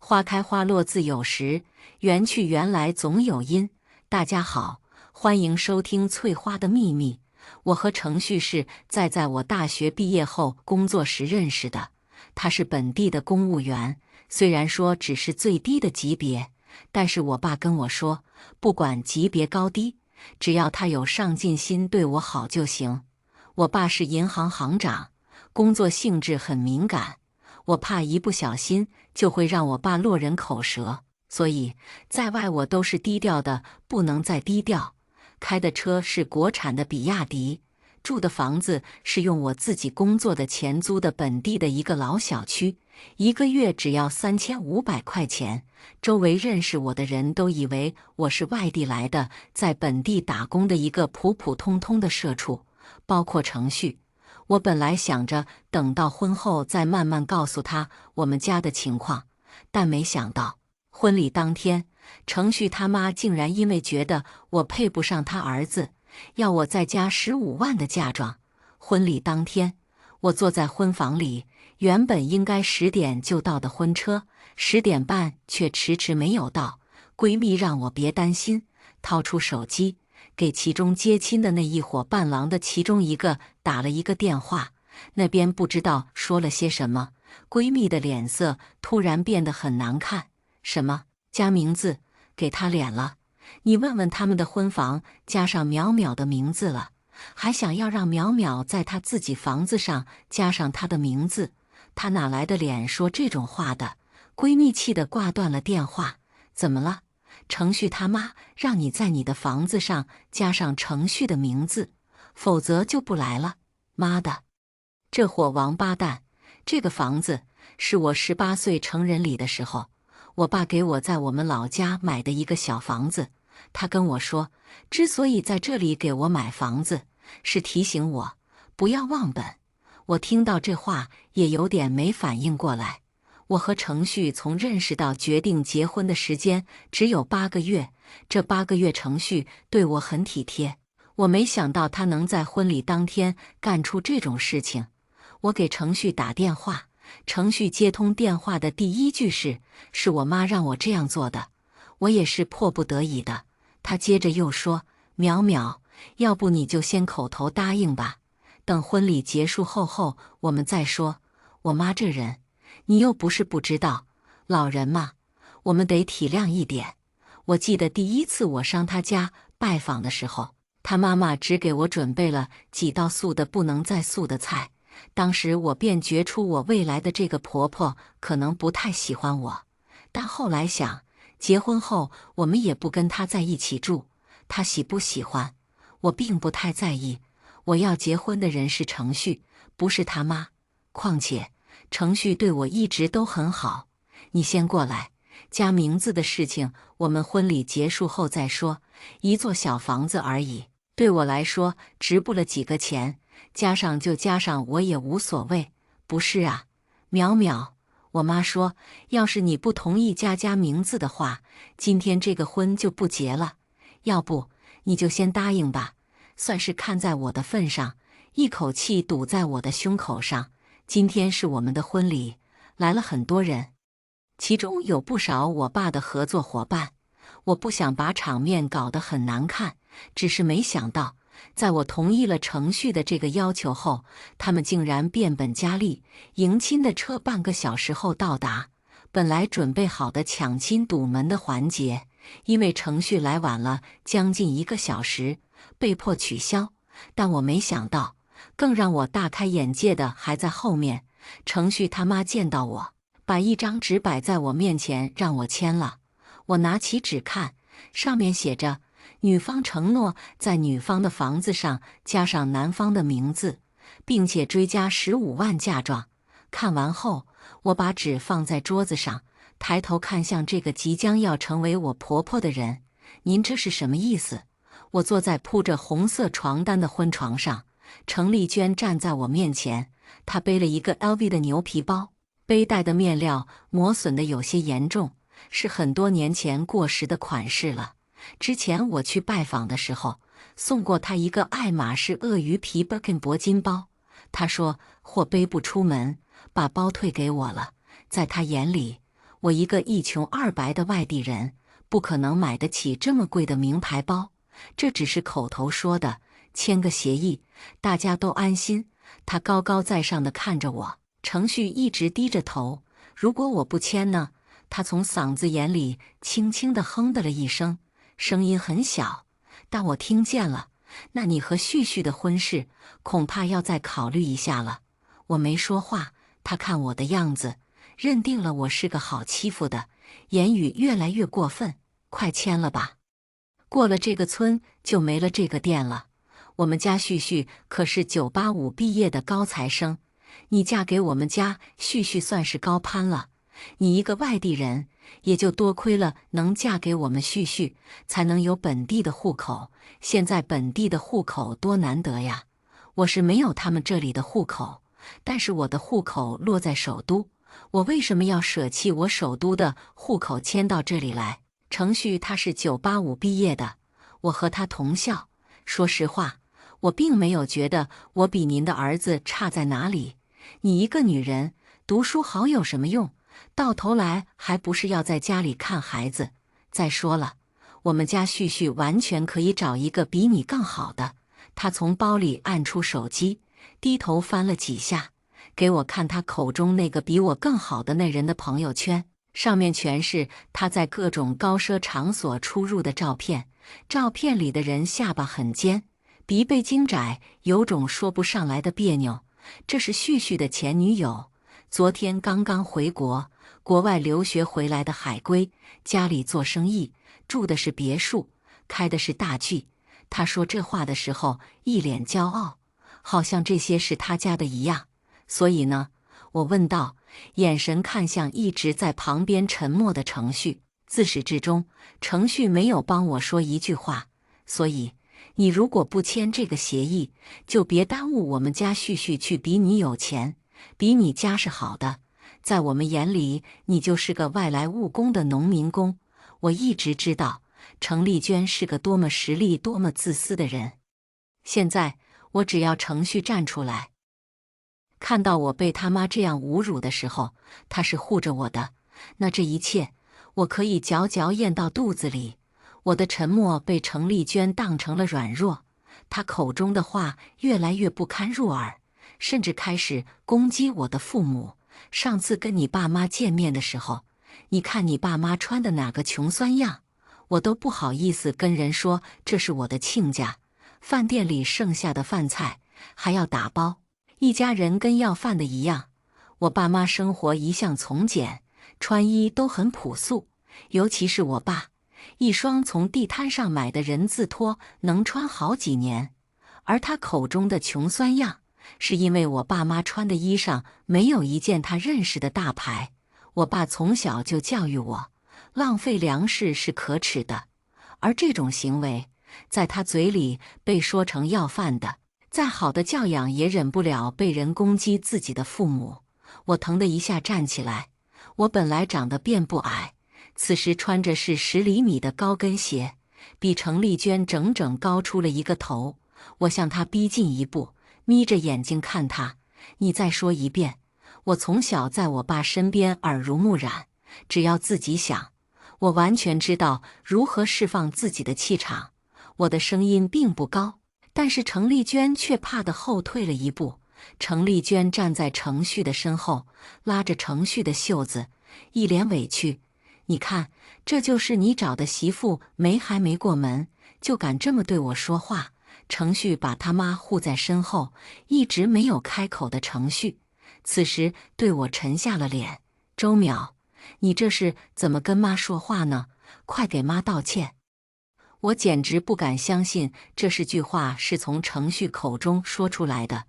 花开花落自有时，缘去缘来总有因。大家好，欢迎收听翠花的秘密。我和程旭是在我大学毕业后工作时认识的。他是本地的公务员，虽然说只是最低的级别，但是我爸跟我说，不管级别高低，只要他有上进心，对我好就行。我爸是银行行长，工作性质很敏感，我怕一不小心就会让我爸落人口舌，所以在外我都是低调的，不能再低调。开的车是国产的比亚迪，住的房子是用我自己工作的钱租的本地的一个老小区，一个月只要3500块钱。周围认识我的人都以为我是外地来的，在本地打工的一个普普通通的社畜，包括程旭。我本来想着等到婚后再慢慢告诉他我们家的情况，但没想到婚礼当天，程旭他妈竟然因为觉得我配不上他儿子，要我再加15万的嫁妆。婚礼当天，我坐在婚房里，原本应该10点就到的婚车，10点半却迟迟没有到。闺蜜让我别担心，掏出手机给其中接亲的那一伙伴郎的其中一个打了一个电话，那边不知道说了些什么，闺蜜的脸色突然变得很难看。什么加名字给他脸了？你问问他们的婚房加上淼淼的名字了，还想要让淼淼在他自己房子上加上他的名字，他哪来的脸说这种话的？闺蜜气得挂断了电话。怎么了？程旭他妈让你在你的房子上加上程旭的名字，否则就不来了。妈的，这伙王八蛋！这个房子是我18岁成人礼的时候，我爸给我在我们老家买的一个小房子。他跟我说，之所以在这里给我买房子，是提醒我不要忘本。我听到这话也有点没反应过来。我和程旭从认识到决定结婚的时间只有8个月，这8个月程旭对我很体贴，我没想到他能在婚礼当天干出这种事情。我给程旭打电话，程旭接通电话的第一句是我妈让我这样做的，我也是迫不得已的。他接着又说，淼淼，要不你就先口头答应吧，等婚礼结束后我们再说。我妈这人你又不是不知道，老人嘛，我们得体谅一点。我记得第一次我上他家拜访的时候，他妈妈只给我准备了几道素的不能再素的菜，当时我便觉出我未来的这个婆婆可能不太喜欢我，但后来想，结婚后我们也不跟她在一起住，她喜不喜欢我并不太在意，我要结婚的人是程旭，不是他妈。况且程旭对我一直都很好。你先过来，加名字的事情我们婚礼结束后再说，一座小房子而已，对我来说值不了几个钱，加上就加上，我也无所谓。不是啊，淼淼，我妈说，要是你不同意加名字的话，今天这个婚就不结了。要不你就先答应吧，算是看在我的份上，一口气堵在我的胸口上。今天是我们的婚礼，来了很多人，其中有不少我爸的合作伙伴。我不想把场面搞得很难看，只是没想到在我同意了程旭的这个要求后，他们竟然变本加厉。迎亲的车半个小时后到达，本来准备好的抢亲堵门的环节，因为程旭来晚了将近1个小时，被迫取消。但我没想到，更让我大开眼界的还在后面。程旭他妈见到我，把一张纸摆在我面前让我签了。我拿起纸看，上面写着，女方承诺在女方的房子上加上男方的名字，并且追加15万嫁妆。看完后，我把纸放在桌子上，抬头看向这个即将要成为我婆婆的人，您这是什么意思？我坐在铺着红色床单的婚床上，程丽娟站在我面前，她背了一个 LV 的牛皮包，背带的面料磨损的有些严重，是很多年前过时的款式了。之前我去拜访的时候，送过她一个爱马仕鳄鱼皮 Birkin 铂金包，她说货背不出门，把包退给我了。在她眼里，我一个一穷二白的外地人，不可能买得起这么贵的名牌包，这只是口头说的，签个协议，大家都安心。他高高在上地看着我，程旭一直低着头。如果我不签呢？他从嗓子眼里轻轻地哼的了一声，声音很小，但我听见了。那你和旭旭的婚事，恐怕要再考虑一下了。我没说话，他看我的样子，认定了我是个好欺负的，言语越来越过分。快签了吧，过了这个村就没了这个店了。我们家旭旭可是985毕业的高材生，你嫁给我们家旭旭算是高攀了。你一个外地人，也就多亏了能嫁给我们旭旭，才能有本地的户口。现在本地的户口多难得呀！我是没有他们这里的户口，但是我的户口落在首都，我为什么要舍弃我首都的户口迁到这里来？程旭他是985毕业的，我和他同校。说实话，我并没有觉得我比您的儿子差在哪里。你一个女人，读书好有什么用？到头来还不是要在家里看孩子。再说了，我们家旭旭完全可以找一个比你更好的。他从包里按出手机，低头翻了几下，给我看他口中那个比我更好的那人的朋友圈，上面全是他在各种高奢场所出入的照片。照片里的人下巴很尖，鼻背精窄，有种说不上来的别扭。这是旭旭的前女友，昨天刚刚回国，国外留学回来的海归，家里做生意，住的是别墅，开的是大 G。他说这话的时候一脸骄傲，好像这些是他家的一样。所以呢，我问道，眼神看向一直在旁边沉默的程旭。自始至终，程旭没有帮我说一句话。所以，你如果不签这个协议，就别耽误我们家旭旭去比你有钱，比你家世好的。在我们眼里，你就是个外来务工的农民工。我一直知道程丽娟是个多么实力、多么自私的人。现在，我只要程旭站出来。看到我被他妈这样侮辱的时候，他是护着我的，那这一切我可以嚼嚼咽到肚子里。我的沉默被程丽娟当成了软弱，她口中的话越来越不堪入耳，甚至开始攻击我的父母。上次跟你爸妈见面的时候，你看你爸妈穿的哪个穷酸样，我都不好意思跟人说这是我的亲家。饭店里剩下的饭菜还要打包，一家人跟要饭的一样。我爸妈生活一向从简，穿衣都很朴素，尤其是我爸，一双从地摊上买的人字拖能穿好几年。而他口中的穷酸样，是因为我爸妈穿的衣裳没有一件他认识的大牌。我爸从小就教育我，浪费粮食是可耻的，而这种行为在他嘴里被说成要饭的。再好的教养也忍不了被人攻击自己的父母。我腾的一下站起来，我本来长得并不矮，此时穿着是10厘米的高跟鞋，比程丽娟整整高出了一个头。我向她逼近一步，眯着眼睛看她，你再说一遍。我从小在我爸身边耳濡目染，只要自己想，我完全知道如何释放自己的气场。我的声音并不高，但是程丽娟却怕得后退了一步。程丽娟站在程旭的身后，拉着程旭的袖子，一脸委屈。你看，这就是你找的媳妇，还没过门，就敢这么对我说话。程旭把他妈护在身后，一直没有开口的程旭，此时对我沉下了脸。周淼，你这是怎么跟妈说话呢？快给妈道歉。我简直不敢相信这是句话是从程旭口中说出来的。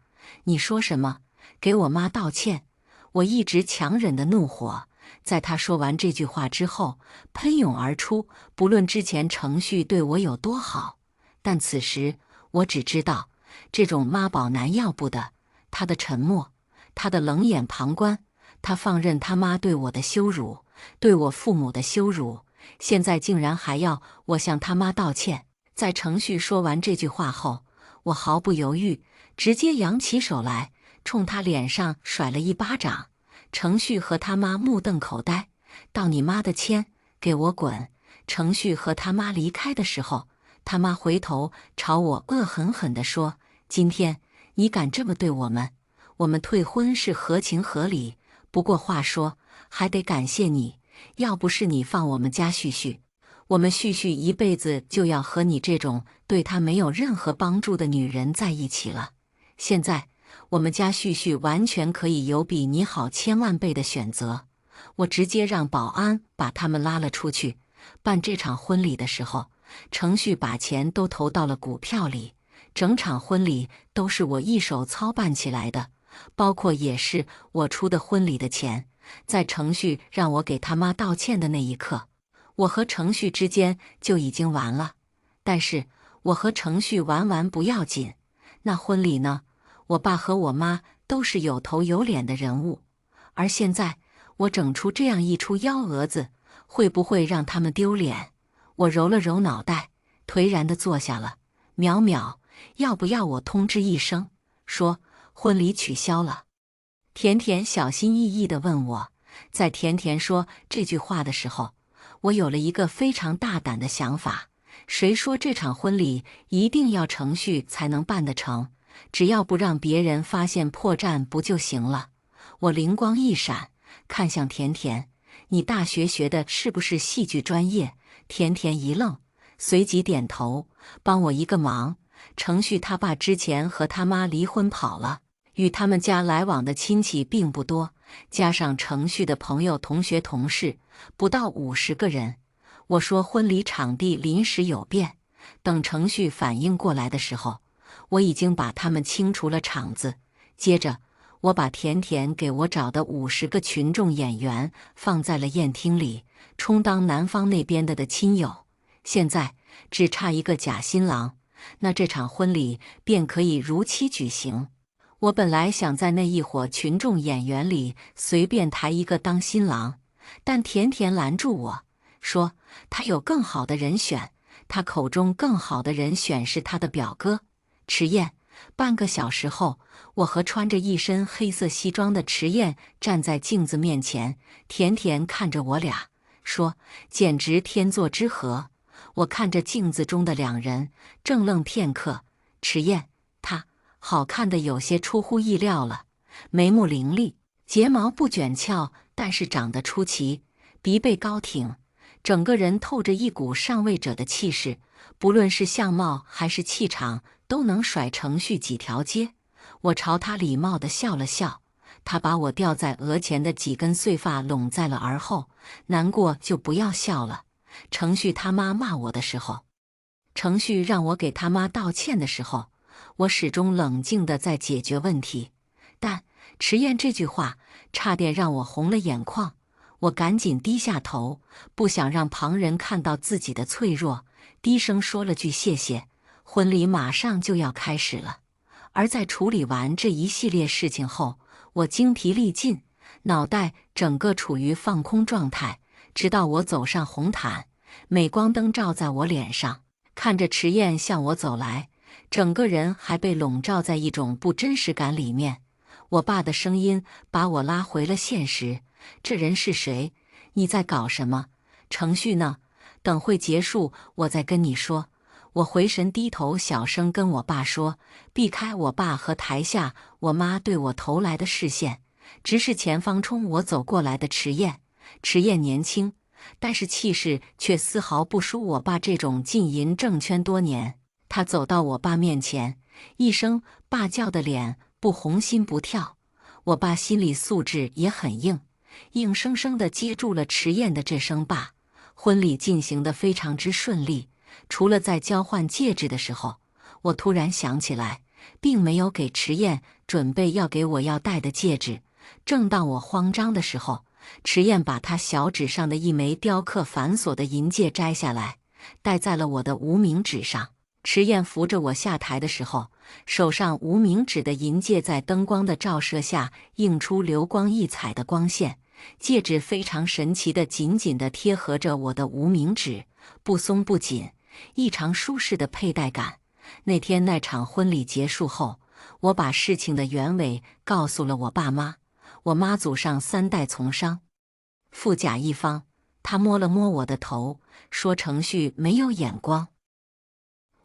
你说什么？给我妈道歉？我一直强忍的怒火，在他说完这句话之后喷涌而出。不论之前程旭对我有多好，但此时我只知道，这种妈宝男要不得。他的沉默，他的冷眼旁观，他放任他妈对我的羞辱，对我父母的羞辱，现在竟然还要我向他妈道歉。在程旭说完这句话后，我毫不犹豫，直接扬起手来，冲他脸上甩了一巴掌。程旭和他妈目瞪口呆，道你妈的歉，给我滚！程旭和他妈离开的时候，他妈回头朝我恶狠狠地说：今天你敢这么对我们，我们退婚是合情合理。不过话说，还得感谢你，要不是你放我们家旭旭，我们旭旭一辈子就要和你这种对他没有任何帮助的女人在一起了。现在我们家旭旭完全可以有比你好千万倍的选择。我直接让保安把他们拉了出去。办这场婚礼的时候，程旭把钱都投到了股票里，整场婚礼都是我一手操办起来的，包括也是我出的婚礼的钱。在程旭让我给他妈道歉的那一刻，我和程旭之间就已经完了。但是我和程旭完不要紧，那婚礼呢？我爸和我妈都是有头有脸的人物，而现在我整出这样一出幺蛾子，会不会让他们丢脸？我揉了揉脑袋，颓然地坐下了。淼淼，要不要我通知一声，说婚礼取消了？甜甜小心翼翼地问我。在甜甜说这句话的时候，我有了一个非常大胆的想法。谁说这场婚礼一定要程序才能办得成？只要不让别人发现破绽不就行了？我灵光一闪，看向甜甜，你大学学的是不是戏剧专业？甜甜一愣，随即点头，帮我一个忙。程旭他爸之前和他妈离婚跑了，与他们家来往的亲戚并不多，加上程旭的朋友、同学、同事，不到50个人。我说婚礼场地临时有变，等程旭反应过来的时候，我已经把他们清除了场子。接着我把甜甜给我找的50个群众演员放在了宴厅里，充当男方那边的亲友。现在只差一个假新郎，那这场婚礼便可以如期举行。我本来想在那一伙群众演员里随便抬一个当新郎，但甜甜拦住我，说他有更好的人选，他口中更好的人选是他的表哥迟燕。半个小时后，我和穿着一身黑色西装的迟燕站在镜子面前，甜甜看着我俩，说简直天作之合。我看着镜子中的两人，怔愣片刻。迟燕，她好看的有些出乎意料了，眉目凌厉，睫毛不卷翘，但是长得出奇，鼻背高挺，整个人透着一股上位者的气势，不论是相貌还是气场，都能甩程序几条街。我朝他礼貌地笑了笑，他把我吊在额前的几根碎发拢在了耳后，难过就不要笑了。程序他妈骂我的时候，程序让我给他妈道歉的时候，我始终冷静地在解决问题。但迟燕这句话差点让我红了眼眶，我赶紧低下头，不想让旁人看到自己的脆弱，低声说了句谢谢。婚礼马上就要开始了，而在处理完这一系列事情后，我精疲力尽，脑袋整个处于放空状态。直到我走上红毯，镁光灯照在我脸上，看着迟燕向我走来，整个人还被笼罩在一种不真实感里面。我爸的声音把我拉回了现实：这人是谁？你在搞什么？程序呢？等会结束我再跟你说。我回神低头，小声跟我爸说，避开我爸和台下我妈对我投来的视线，直视前方冲我走过来的迟燕。迟燕年轻，但是气势却丝毫不输我爸这种浸淫政圈多年。他走到我爸面前，一声爸叫的脸不红心不跳。我爸心理素质也很硬，硬生生地接住了迟燕的这声爸。婚礼进行得非常之顺利，除了在交换戒指的时候，我突然想起来，并没有给迟燕准备要给我要戴的戒指。正当我慌张的时候，迟燕把她小指上的一枚雕刻繁琐的银戒摘下来，戴在了我的无名指上。迟燕扶着我下台的时候，手上无名指的银戒在灯光的照射下映出流光溢彩的光线，戒指非常神奇的紧紧地贴合着我的无名指，不松不紧，异常舒适的佩戴感。那天那场婚礼结束后，我把事情的原委告诉了我爸妈。我妈祖上3代从商，富甲一方。他摸了摸我的头，说程序没有眼光。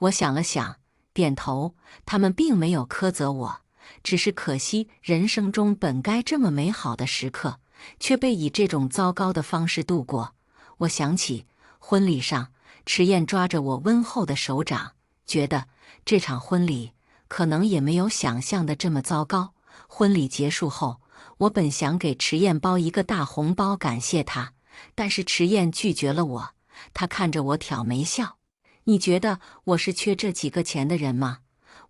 我想了想，点头。他们并没有苛责我，只是可惜人生中本该这么美好的时刻，却被以这种糟糕的方式度过。我想起婚礼上，迟燕抓着我温厚的手掌，觉得这场婚礼可能也没有想象的这么糟糕。婚礼结束后，我本想给迟燕包一个大红包感谢她，但是迟燕拒绝了我。她看着我挑眉笑：“你觉得我是缺这几个钱的人吗？”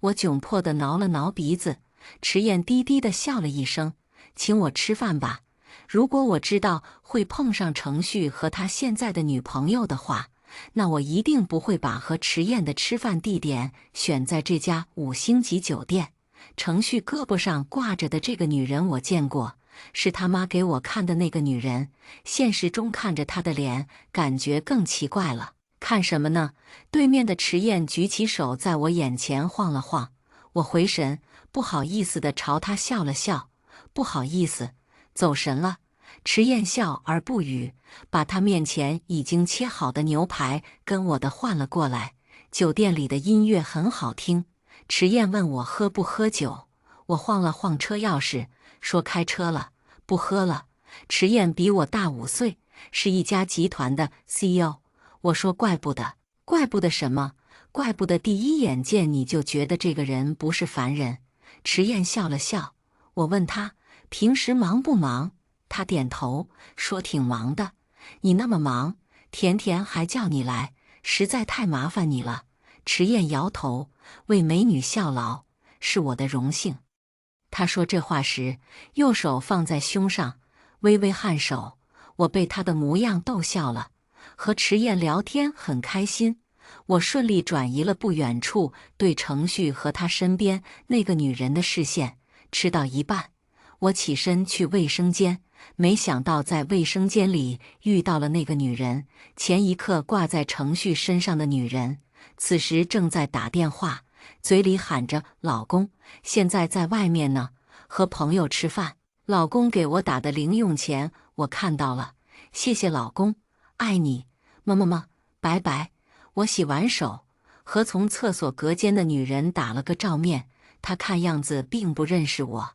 我窘迫地挠了挠鼻子。迟燕低低地笑了一声：“请我吃饭吧。如果我知道会碰上程旭和他现在的女朋友的话，那我一定不会把和迟燕的吃饭地点选在这家5星级酒店。程旭胳膊上挂着的这个女人我见过，是他妈给我看的那个女人。现实中看着她的脸，感觉更奇怪了。看什么呢？”对面的迟燕举起手在我眼前晃了晃。我回神，不好意思地朝她笑了笑：“不好意思，走神了。”迟燕笑而不语，把她面前已经切好的牛排跟我的换了过来。酒店里的音乐很好听。迟燕问我喝不喝酒，我晃了晃车钥匙，说开车了，不喝了。迟燕比我大5岁，是一家集团的 CEO。我说怪不得。怪不得什么？怪不得第一眼见你就觉得这个人不是凡人。迟燕笑了笑。我问他平时忙不忙，他点头说挺忙的。你那么忙，甜甜还叫你来，实在太麻烦你了。迟燕摇头，为美女效劳是我的荣幸。他说这话时，右手放在胸上，微微颔首。我被他的模样逗笑了。和迟燕聊天很开心，我顺利转移了不远处对程旭和他身边那个女人的视线。吃到一半，我起身去卫生间，没想到在卫生间里遇到了那个女人，前一刻挂在程旭身上的女人，此时正在打电话，嘴里喊着老公，现在在外面呢，和朋友吃饭。老公给我打的零用钱我看到了，谢谢老公，爱你，么么么，拜拜。我洗完手，和从厕所隔间的女人打了个照面，她看样子并不认识我，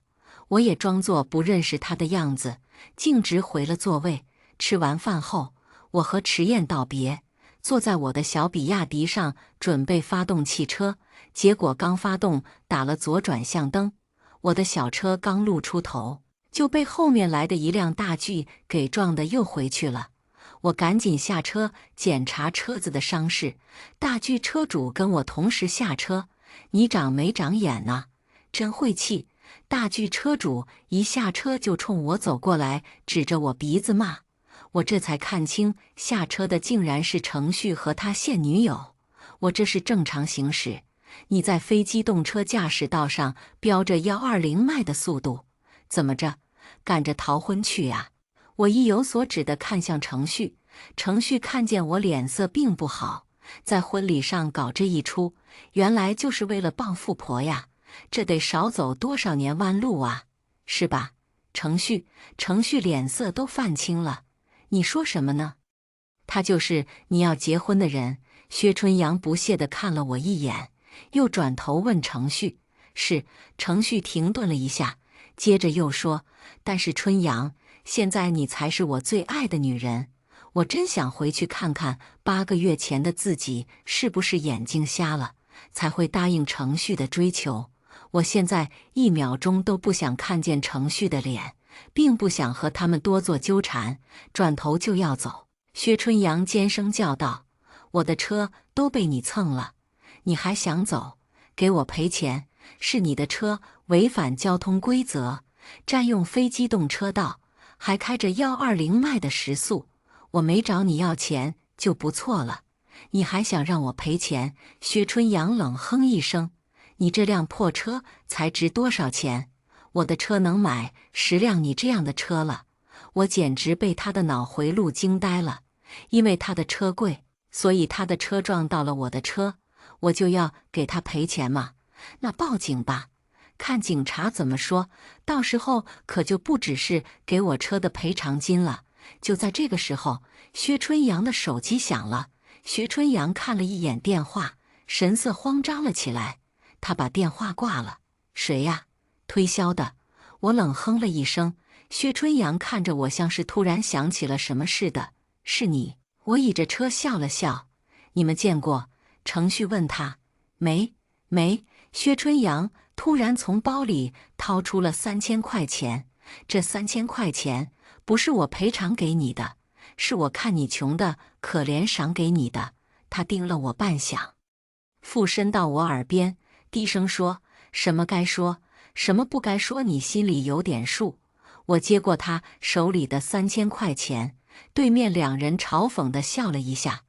我也装作不认识她的样子，径直回了座位。吃完饭后，我和迟燕道别，坐在我的小比亚迪上准备发动汽车，结果刚发动打了左转向灯，我的小车刚露出头，就被后面来的一辆大 G 给撞得又回去了。我赶紧下车检查车子的伤势，大 G 车主跟我同时下车。你长没长眼呢？真晦气！大 G 车主一下车就冲我走过来，指着我鼻子骂。我这才看清下车的竟然是程旭和他现女友。我这是正常行驶，你在非机动车驾驶道上飙着120迈的速度，怎么着，赶着逃婚去呀？我意有所指地看向程旭，程旭看见我脸色并不好，在婚礼上搞这一出，原来就是为了傍富婆呀，这得少走多少年弯路啊，是吧？程旭脸色都泛青了，你说什么呢？他就是你要结婚的人。薛春阳不屑地看了我一眼，又转头问程旭。是。程旭停顿了一下，接着又说，但是春阳，现在你才是我最爱的女人，我真想回去看看8个月前的自己是不是眼睛瞎了，才会答应程旭的追求。我现在1秒钟都不想看见程旭的脸，并不想和他们多做纠缠，转头就要走。薛春阳尖声叫道：“我的车都被你蹭了，你还想走？给我赔钱！是你的车违反交通规则，占用非机动车道，还开着120迈的时速，我没找你要钱就不错了，你还想让我赔钱？”薛春阳冷哼一声：“你这辆破车才值多少钱？我的车能买10辆你这样的车了。”我简直被他的脑回路惊呆了，因为他的车贵，所以他的车撞到了我的车，我就要给他赔钱嘛？那报警吧，看警察怎么说，到时候可就不只是给我车的赔偿金了，就在这个时候，薛春阳的手机响了。薛春阳看了一眼电话，神色慌张了起来。他把电话挂了。谁呀？推销的。我冷哼了一声。薛春阳看着我，像是突然想起了什么似的。是你？我倚着车笑了笑。你们见过？程旭问他。没。薛春阳突然从包里掏出了3000块钱。这3000块钱不是我赔偿给你的，是我看你穷的可怜赏给你的。他盯了我半晌，附身到我耳边，低声说：什么该说，什么不该说，你心里有点数。我接过他手里的3000块钱，对面两人嘲讽地笑了一下。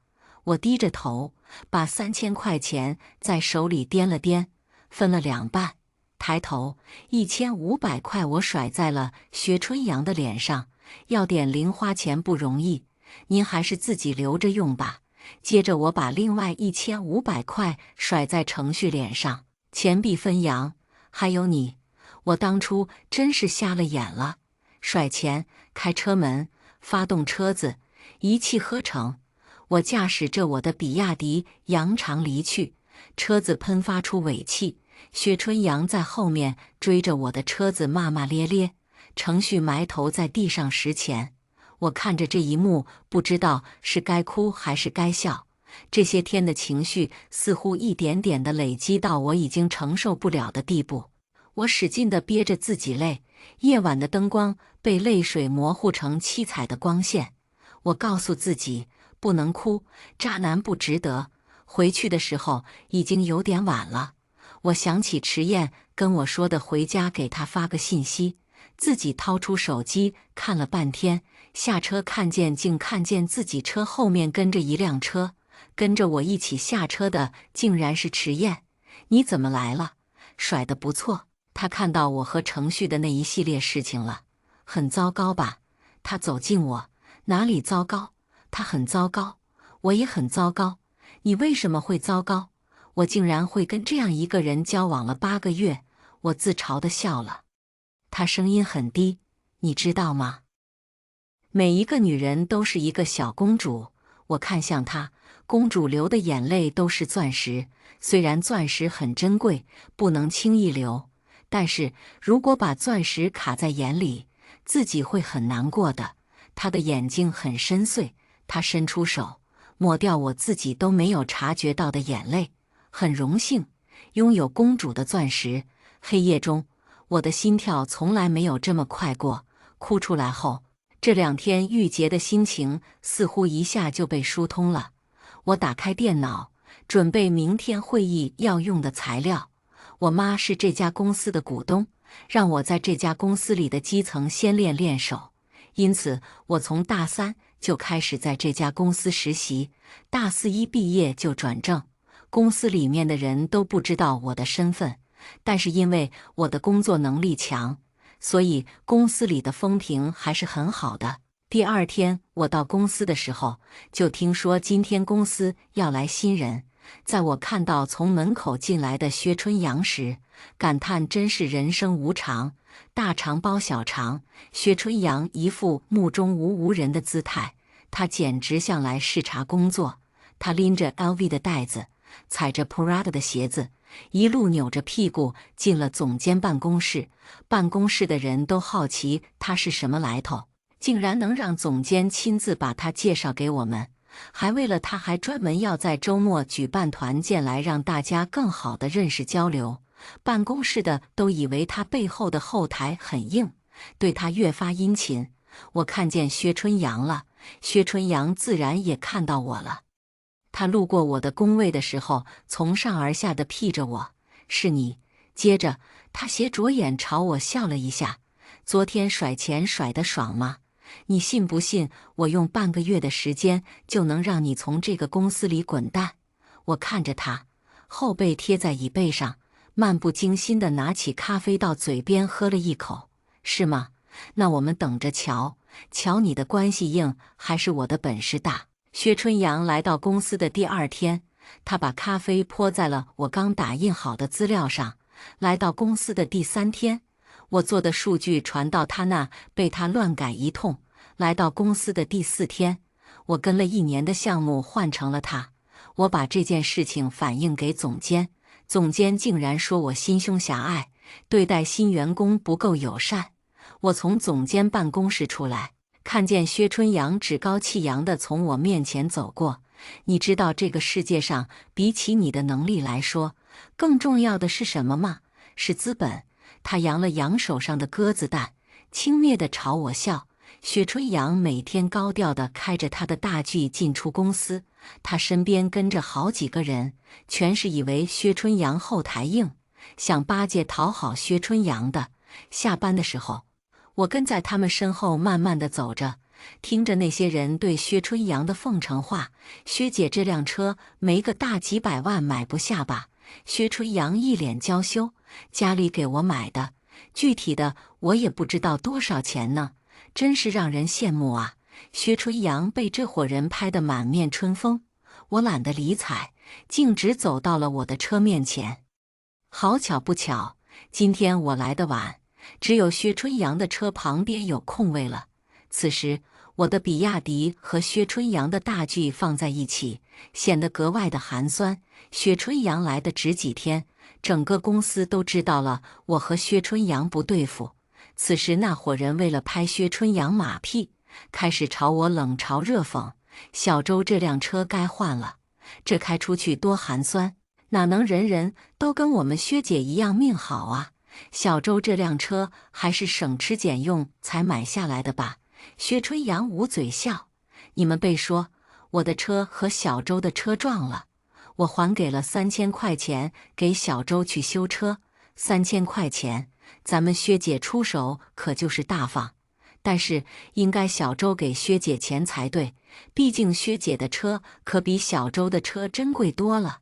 我低着头，把3000块钱在手里掂了掂，分了2半。抬头，1500块我甩在了薛春阳的脸上。要点零花钱不容易，您还是自己留着用吧。接着我把另外1500块甩在程旭脸上。钱币分洋，还有你，我当初真是瞎了眼了。甩钱，开车门，发动车子，一气呵成。我驾驶着我的比亚迪扬长离去，车子喷发出尾气。薛春阳在后面追着我的车子骂骂咧咧。程旭埋头在地上拾钱。我看着这一幕，不知道是该哭还是该笑。这些天的情绪似乎一点点地累积到我已经承受不了的地步。我使劲地憋着自己泪。夜晚的灯光被泪水模糊成七彩的光线。我告诉自己不能哭，渣男不值得。回去的时候已经有点晚了。我想起迟燕跟我说的回家给他发个信息，自己掏出手机看了半天。下车竟看见自己车后面跟着一辆车，跟着我一起下车的竟然是迟燕。你怎么来了？甩得不错。他看到我和程旭的那一系列事情了。很糟糕吧？他走近我。哪里糟糕？他很糟糕，我也很糟糕。你为什么会糟糕？我竟然会跟这样一个人交往了8个月。我自嘲地笑了。他声音很低。你知道吗？每一个女人都是一个小公主。我看向她，公主流的眼泪都是钻石。虽然钻石很珍贵，不能轻易流，但是如果把钻石卡在眼里，自己会很难过的。她的眼睛很深邃，她伸出手，抹掉我自己都没有察觉到的眼泪。很荣幸拥有公主的钻石。黑夜中，我的心跳从来没有这么快过。哭出来后，这2天郁结的心情似乎一下就被疏通了。我打开电脑，准备明天会议要用的材料。我妈是这家公司的股东，让我在这家公司里的基层先练练手。因此，我从大3就开始在这家公司实习，大4一毕业就转正。公司里面的人都不知道我的身份，但是因为我的工作能力强，所以公司里的风评还是很好的。第2天我到公司的时候，就听说今天公司要来新人。在我看到从门口进来的薛春阳时，感叹真是人生无常，大肠包小肠。薛春阳一副目中无人的姿态，他简直像来视察工作。他拎着 LV 的袋子，踩着 Prada 的鞋子，一路扭着屁股进了总监办公室。办公室的人都好奇他是什么来头，竟然能让总监亲自把他介绍给我们，还为了他还专门要在周末举办团建来让大家更好地认识交流。办公室的都以为他背后的后台很硬，对他越发殷勤。我看见薛春阳了，薛春阳自然也看到我了。他路过我的工位的时候，从上而下地瞥着我。是你。接着他斜着眼朝我笑了一下。昨天甩钱甩得爽吗？你信不信我用半个月的时间就能让你从这个公司里滚蛋？我看着他，后背贴在椅背上，漫不经心地拿起咖啡到嘴边喝了一口。是吗？那我们等着瞧，瞧你的关系硬还是我的本事大。薛春阳来到公司的第2天，他把咖啡泼在了我刚打印好的资料上。来到公司的第3天，我做的数据传到他那，被他乱改一通，来到公司的第4天，我跟了1年的项目换成了他。我把这件事情反映给总监，总监竟然说我心胸狭隘，对待新员工不够友善。我从总监办公室出来，看见薛春阳趾高气扬地从我面前走过。你知道这个世界上比起你的能力来说，更重要的是什么吗？是资本。他扬了扬手上的鸽子蛋，轻蔑地朝我笑。薛春阳每天高调地开着他的大 G 进出公司，他身边跟着好几个人，全是以为薛春阳后台硬，想巴结讨好薛春阳的。下班的时候，我跟在他们身后慢慢地走着，听着那些人对薛春阳的奉承话。薛姐，这辆车没个大几百万买不下吧？薛春阳一脸娇羞，家里给我买的，具体的我也不知道多少钱呢，真是让人羡慕啊。薛春阳被这伙人拍得满面春风，我懒得理睬，径直走到了我的车面前。好巧不巧，今天我来的晚，只有薛春阳的车旁边有空位了。此时我的比亚迪和薛春阳的大 G 放在一起，显得格外的寒酸。薛春阳来的只几天，整个公司都知道了我和薛春阳不对付。此时那伙人为了拍薛春阳马屁，开始朝我冷嘲热讽。小周，这辆车该换了，这开出去多寒酸，哪能人人都跟我们薛姐一样命好啊？小周，这辆车还是省吃俭用才买下来的吧？薛春阳捂嘴笑，你们被说我的车和小周的车撞了，我还给了3000块钱给小周去修车。3000块钱，咱们薛姐出手可就是大方，但是应该小周给薛姐钱才对，毕竟薛姐的车可比小周的车珍贵多了。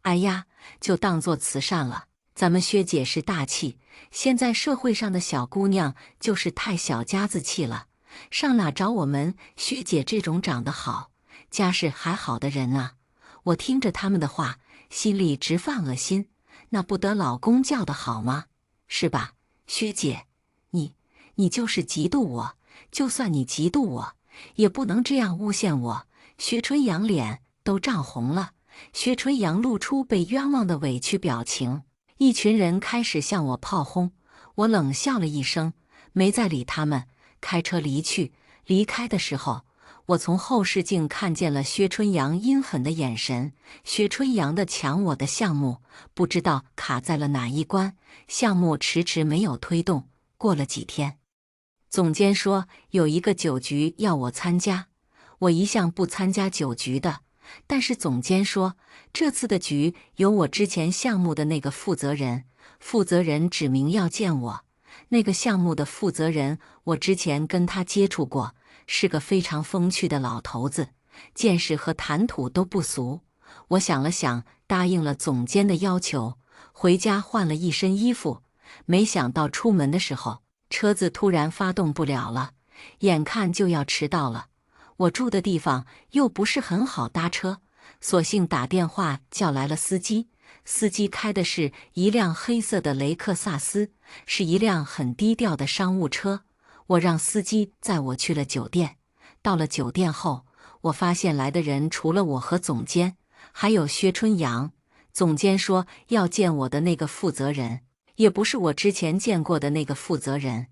哎呀，就当做慈善了，咱们薛姐是大气，现在社会上的小姑娘就是太小家子气了，上哪找我们薛姐这种长得好、家世还好的人啊？我听着他们的话，心里直犯恶心，那不得老公叫得好吗？是吧，薛姐？你就是嫉妒我，就算你嫉妒我，也不能这样诬陷我。薛春阳脸都涨红了，薛春阳露出被冤枉的委屈表情。一群人开始向我炮轰，我冷笑了一声，没再理他们，开车离去。离开的时候，我从后视镜看见了薛春阳阴狠的眼神。薛春阳的抢我的项目，不知道卡在了哪一关，项目迟迟没有推动。过了几天，总监说有一个酒局要我参加，我一向不参加酒局的，但是总监说这次的局有我之前项目的那个负责人，负责人指明要见我。那个项目的负责人，我之前跟他接触过，是个非常风趣的老头子，见识和谈吐都不俗。我想了想，答应了总监的要求，回家换了一身衣服。没想到出门的时候，车子突然发动不了了，眼看就要迟到了。我住的地方又不是很好搭车，索性打电话叫来了司机。司机开的是一辆黑色的雷克萨斯，是一辆很低调的商务车。我让司机载我去了酒店。到了酒店后，我发现来的人除了我和总监，还有薛春阳。总监说要见我的那个负责人，也不是我之前见过的那个负责人，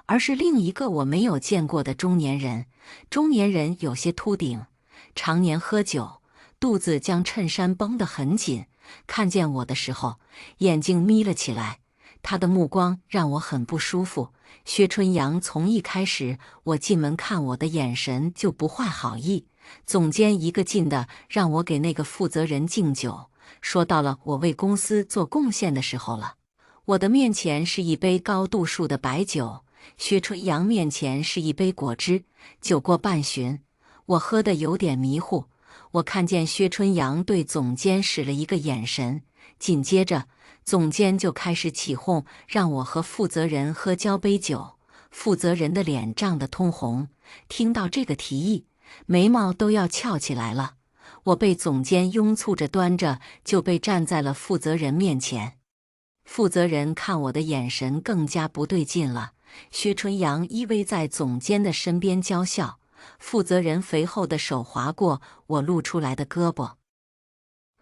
而是另一个我没有见过的中年人。中年人有些秃顶，常年喝酒，肚子将衬衫绷得很紧，看见我的时候，眼睛眯了起来。他的目光让我很不舒服。薛春阳从一开始我进门看我的眼神就不怀好意，总监一个劲的让我给那个负责人敬酒，说到了我为公司做贡献的时候了。我的面前是一杯高度数的白酒，薛春阳面前是一杯果汁。酒过半巡，我喝得有点迷糊。我看见薛春阳对总监使了一个眼神，紧接着总监就开始起哄，让我和负责人喝交杯酒。负责人的脸涨得通红，听到这个提议，眉毛都要翘起来了。我被总监拥簇着端着，就被站在了负责人面前。负责人看我的眼神更加不对劲了。薛春阳依偎在总监的身边娇笑，负责人肥厚的手划过我露出来的胳膊。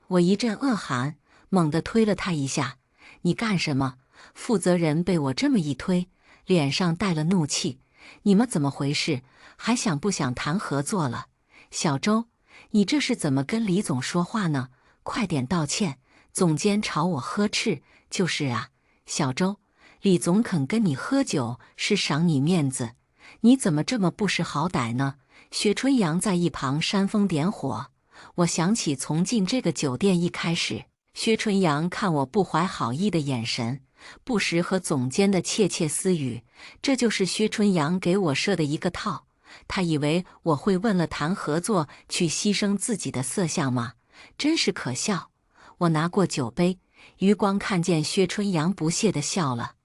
我一阵恶寒，猛地推了他一下。你干什么？负责人被我这么一推，脸上带了怒气。你们怎么回事？还想不想谈合作了？小周，你这是怎么跟李总说话呢？快点道歉！总监朝我呵斥。就是啊，小周，李总肯跟你喝酒是赏你面子，你怎么这么不识好歹呢？薛春阳在一旁煽风点火。我想起从进这个酒店一开始，薛春阳看我不怀好意的眼神，不时和总监的窃窃私语，这就是薛春阳给我设的一个套。他以为我会为了谈合作去牺牲自己的色相吗？真是可笑。我拿过酒杯，余光看见薛春阳不屑地笑了。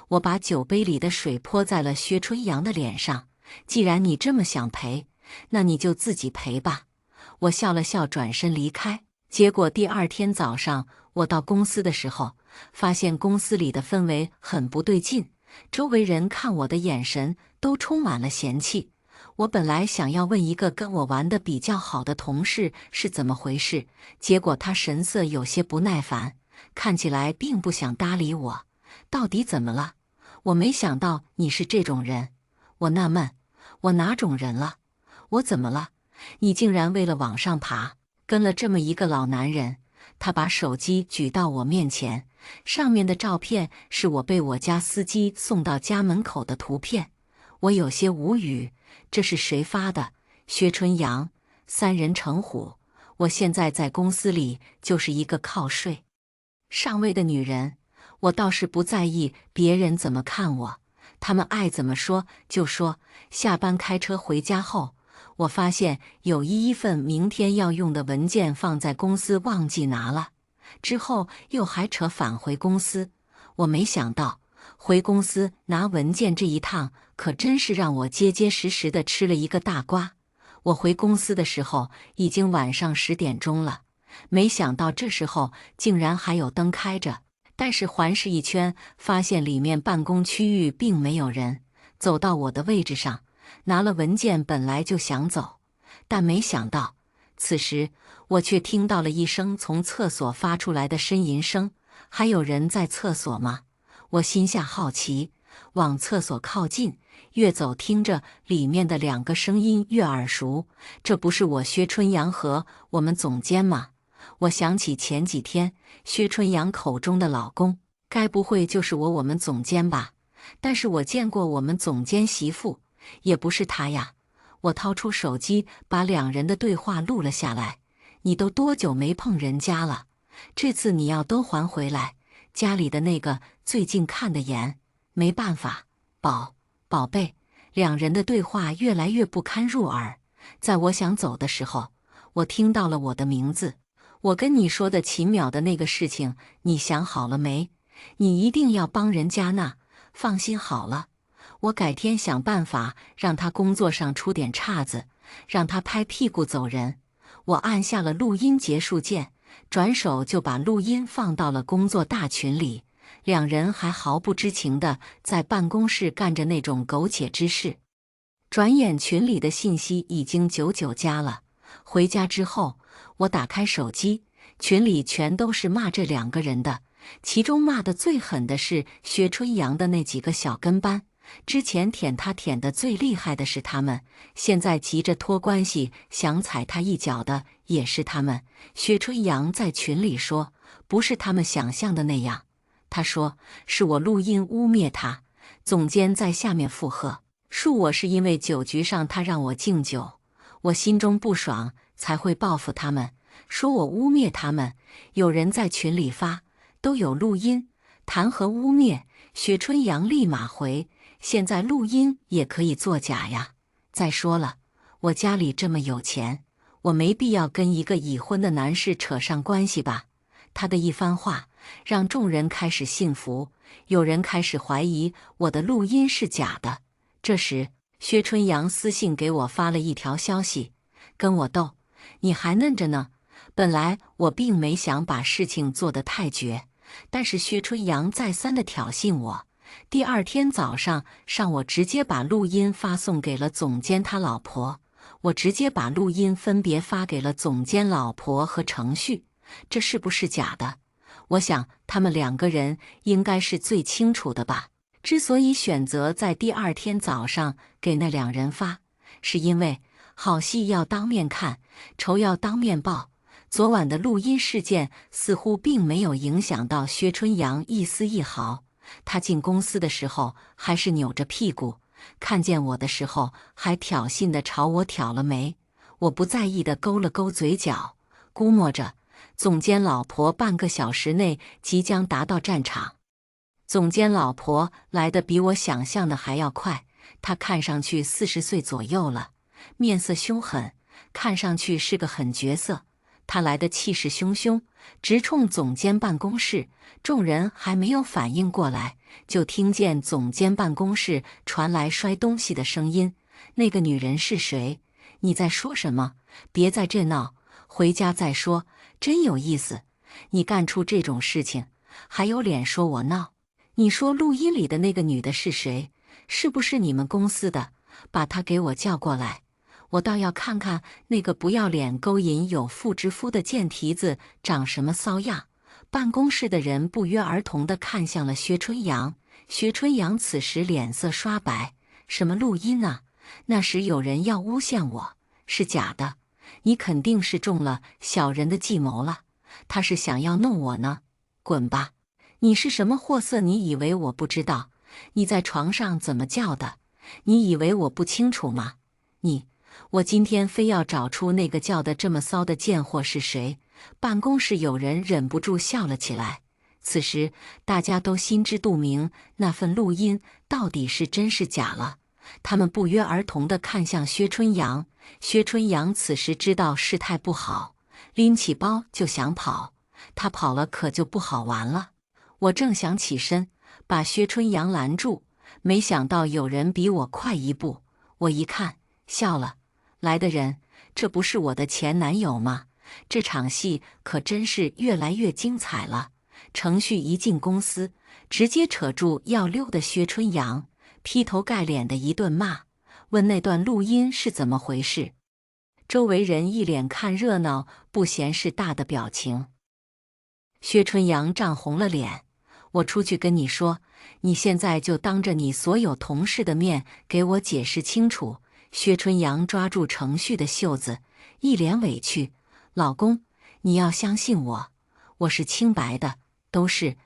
我把酒杯里的水泼在了薛春阳的脸上。既然你这么想赔，那你就自己赔吧。我笑了笑，转身离开。结果第二天早上，我到公司的时候，发现公司里的氛围很不对劲，周围人看我的眼神都充满了嫌弃。我本来想要问一个跟我玩得比较好的同事是怎么回事，结果他神色有些不耐烦，看起来并不想搭理我。到底怎么了？我没想到你是这种人。我纳闷，我哪种人了？我怎么了？你竟然为了往上爬，跟了这么一个老男人。他把手机举到我面前，上面的照片是我被我家司机送到家门口的图片。我有些无语，这是谁发的？薛春阳，三人成虎。我现在在公司里就是一个靠睡上位的女人，我倒是不在意别人怎么看我，他们爱怎么说就说。下班开车回家后，我发现有一份明天要用的文件放在公司忘记拿了，之后又还扯返回公司。我没想到回公司拿文件这一趟可真是让我结结实实的吃了一个大瓜。我回公司的时候已经晚上10点钟了，没想到这时候竟然还有灯开着，但是环视一圈，发现里面办公区域并没有人。走到我的位置上，拿了文件，本来就想走，但没想到，此时我却听到了一声从厕所发出来的呻吟声。还有人在厕所吗？我心下好奇，往厕所靠近，越走听着里面的2个声音越耳熟。这不是我薛春阳和我们总监吗？我想起前几天薛春阳口中的老公，该不会就是我们总监吧？但是我见过我们总监媳妇，也不是他呀。我掏出手机，把2人的对话录了下来。你都多久没碰人家了？这次你要都还回来。家里的那个最近看得严，没办法。宝贝，2人的对话越来越不堪入耳。在我想走的时候，我听到了我的名字。我跟你说的秦淼的那个事情，你想好了没？你一定要帮人家呢。放心好了，我改天想办法让他工作上出点岔子，让他拍屁股走人。我按下了录音结束键，转手就把录音放到了工作大群里。2人还毫不知情地在办公室干着那种苟且之事。转眼群里的信息已经99加了。回家之后，我打开手机，群里全都是骂这2个人的。其中骂得最狠的是薛春阳的那几个小跟班，之前舔他舔得最厉害的是他们，现在急着托关系想踩他一脚的也是他们。薛春阳在群里说，不是他们想象的那样，他说是我录音污蔑他。总监在下面附和，恕我是因为酒局上他让我敬酒，我心中不爽才会报复他们，说我污蔑他们。有人在群里发，都有录音，谈何污蔑？薛春阳立马回，现在录音也可以作假呀。再说了，我家里这么有钱，我没必要跟一个已婚的男士扯上关系吧。他的一番话让众人开始信服，有人开始怀疑我的录音是假的。这时，薛春阳私信给我发了一条消息，跟我斗，你还嫩着呢。本来我并没想把事情做得太绝，但是薛春阳再三的挑衅我。第二天早上，我直接把录音发送给了总监他老婆，我直接把录音分别发给了总监老婆和程旭。这是不是假的？我想他们两个人应该是最清楚的吧。之所以选择在第二天早上给那两人发，是因为好戏要当面看，仇要当面报。昨晚的录音事件似乎并没有影响到薛春阳一丝一毫。他进公司的时候还是扭着屁股，看见我的时候还挑衅地朝我挑了眉。我不在意地勾了勾嘴角，估摸着总监老婆半个小时内即将达到战场。总监老婆来得比我想象的还要快，她看上去40岁左右了，面色凶狠，看上去是个狠角色。她来的气势汹汹，直冲总监办公室。众人还没有反应过来，就听见总监办公室传来摔东西的声音。那个女人是谁？你在说什么？别在这闹，回家再说。真有意思，你干出这种事情，还有脸说我闹？你说录音里的那个女的是谁？是不是你们公司的？把她给我叫过来，我倒要看看那个不要脸勾引有妇之夫的贱蹄子长什么骚样。办公室的人不约而同地看向了薛春阳。薛春阳此时脸色刷白。什么录音啊？那时有人要诬陷我，是假的。你肯定是中了小人的计谋了，他是想要弄我呢。滚吧！你是什么货色？你以为我不知道？你在床上怎么叫的？你以为我不清楚吗？我今天非要找出那个叫得这么骚的贱货是谁。办公室有人忍不住笑了起来。此时大家都心知肚明，那份录音到底是真是假了。他们不约而同地看向薛春阳。薛春阳此时知道事态不好，拎起包就想跑。他跑了可就不好玩了。我正想起身把薛春阳拦住，没想到有人比我快一步。我一看，笑了。来的人，这不是我的前男友吗？这场戏可真是越来越精彩了。程旭一进公司，直接扯住要溜的薛春阳，劈头盖脸的一顿骂，问那段录音是怎么回事。周围人一脸看热闹不嫌事大的表情。薛春阳涨红了脸。我出去跟你说，你现在就当着你所有同事的面给我解释清楚。薛春阳抓住程旭的袖子，一脸委屈。老公，你要相信我，我是清白的，都是。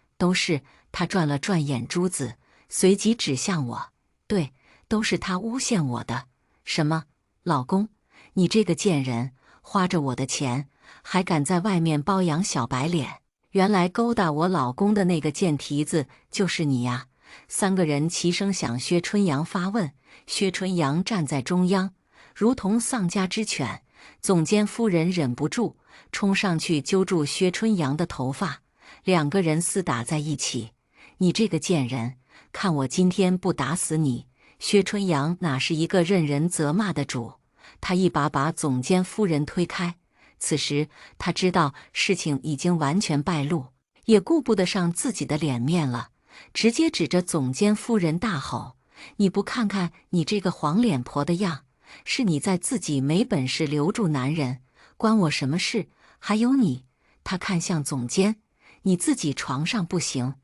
他转了转眼珠子，随即指向我，对，都是他诬陷我的。什么？老公，你这个贱人，花着我的钱，还敢在外面包养小白脸？原来勾搭我老公的那个贱蹄子就是你呀！三个人齐声向薛春阳发问。薛春阳站在中央，如同丧家之犬。总监夫人忍不住冲上去揪住薛春阳的头发，两个人厮打在一起。你这个贱人，看我今天不打死你！薛春阳哪是一个任人责骂的主，他一把把总监夫人推开。此时他知道事情已经完全败露，也顾不得上自己的脸面了，直接指着总监夫人大吼：你不看看你这个黄脸婆的样，是你在自己没本事留住男人，关我什么事？还有你，他看向总监，你自己床上不行，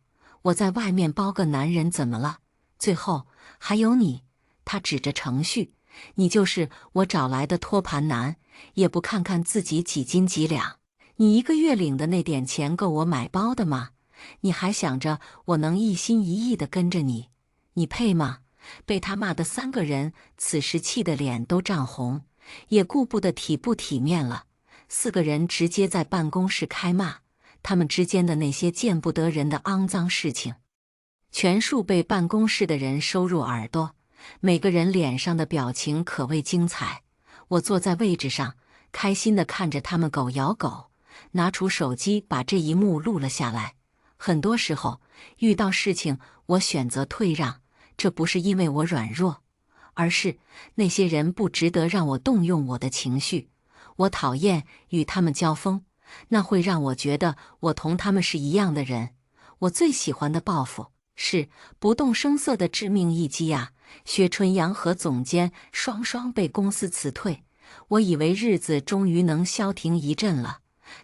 我在外面包个男人怎么了？最后还有你，他指着程旭，你就是我找来的托盘男，也不看看自己几斤几两。你一个月领的那点钱够我买包的吗？你还想着我能一心一意地跟着你？你配吗？被他骂的三个人此时气得脸都涨红，也顾不得体不体面了。四个人直接在办公室开骂，他们之间的那些见不得人的肮脏事情，全数被办公室的人收入耳朵。每个人脸上的表情可谓精彩。我坐在位置上，开心地看着他们狗咬狗，拿出手机把这一幕录了下来。很多时候遇到事情，我选择退让，这不是因为我软弱，而是那些人不值得让我动用我的情绪。我讨厌与他们交锋，那会让我觉得我同他们是一样的人。我最喜欢的报复是不动声色的致命一击啊！薛春阳和总监双双被公司辞退，我以为日子终于能消停一阵了，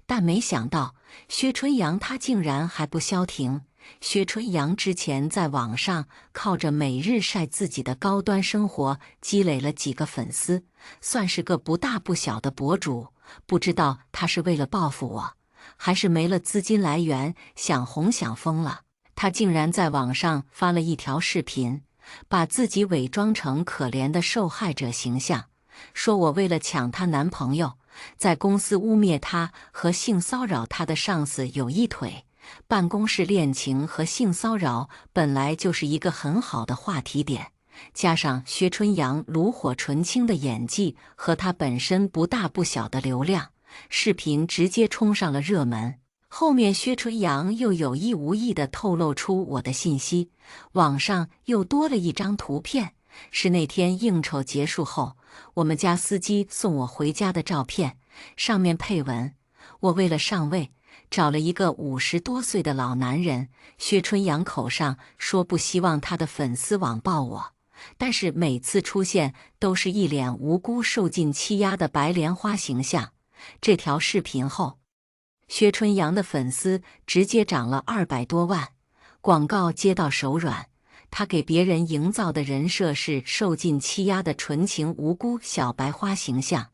但没想到薛春阳他竟然还不消停。薛春阳之前在网上靠着每日晒自己的高端生活积累了几个粉丝，算是个不大不小的博主。不知道他是为了报复我，还是没了资金来源，想红想疯了。他竟然在网上发了一条视频，把自己伪装成可怜的受害者形象，说我为了抢她男朋友，在公司污蔑她和性骚扰她的上司有一腿。办公室恋情和性骚扰本来就是一个很好的话题点，加上薛春阳炉火纯青的演技和他本身不大不小的流量，视频直接冲上了热门。后面薛春阳又有意无意地透露出我的信息，网上又多了一张图片，是那天应酬结束后，我们家司机送我回家的照片，上面配文：我为了上位，找了一个50多岁的老男人。薛春阳口上说不希望他的粉丝网暴我，但是每次出现都是一脸无辜受尽欺压的白莲花形象。这条视频后，薛春阳的粉丝直接涨了200多万，广告接到手软。他给别人营造的人设是受尽欺压的纯情无辜小白花形象。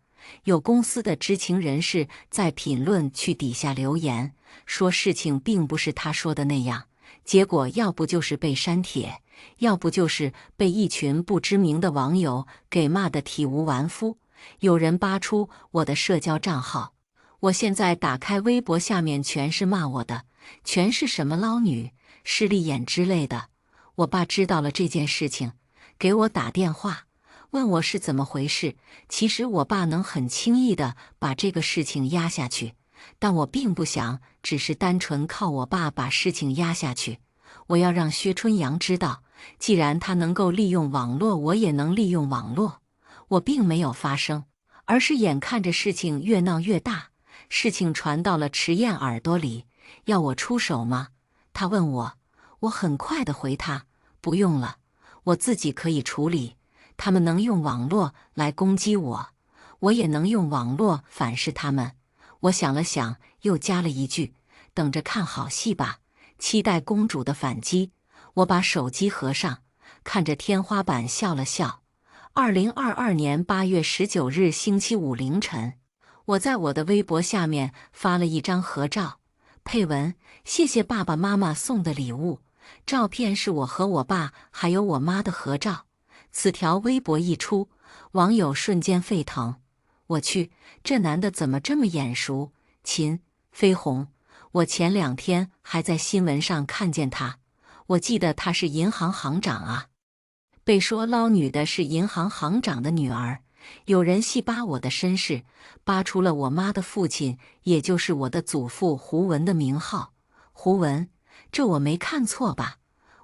有公司的知情人士在评论区底下留言，说事情并不是他说的那样，结果要不就是被删帖，要不就是被一群不知名的网友给骂得体无完肤。有人扒出我的社交账号，我现在打开微博，下面全是骂我的，全是什么捞女、势利眼之类的。我爸知道了这件事情，给我打电话问我是怎么回事。其实我爸能很轻易地把这个事情压下去，但我并不想只是单纯靠我爸把事情压下去。我要让薛春阳知道，既然他能够利用网络，我也能利用网络。我并没有发声，而是眼看着事情越闹越大，事情传到了迟燕耳朵里。要我出手吗？他问我，我很快地回他，不用了，我自己可以处理。他们能用网络来攻击我，我也能用网络反噬他们。我想了想，又加了一句，等着看好戏吧，期待公主的反击。我把手机合上，看着天花板笑了笑。2022年8月19日星期五凌晨，我在我的微博下面发了一张合照，配文：谢谢爸爸妈妈送的礼物。照片是我和我爸还有我妈的合照。此条微博一出，网友瞬间沸腾。我去，这男的怎么这么眼熟？秦飞鸿，我前2天还在新闻上看见他，我记得他是银行行长啊。被说捞女的是银行行长的女儿。有人细扒我的身世，扒出了我妈的父亲，也就是我的祖父胡文的名号。胡文，这我没看错吧？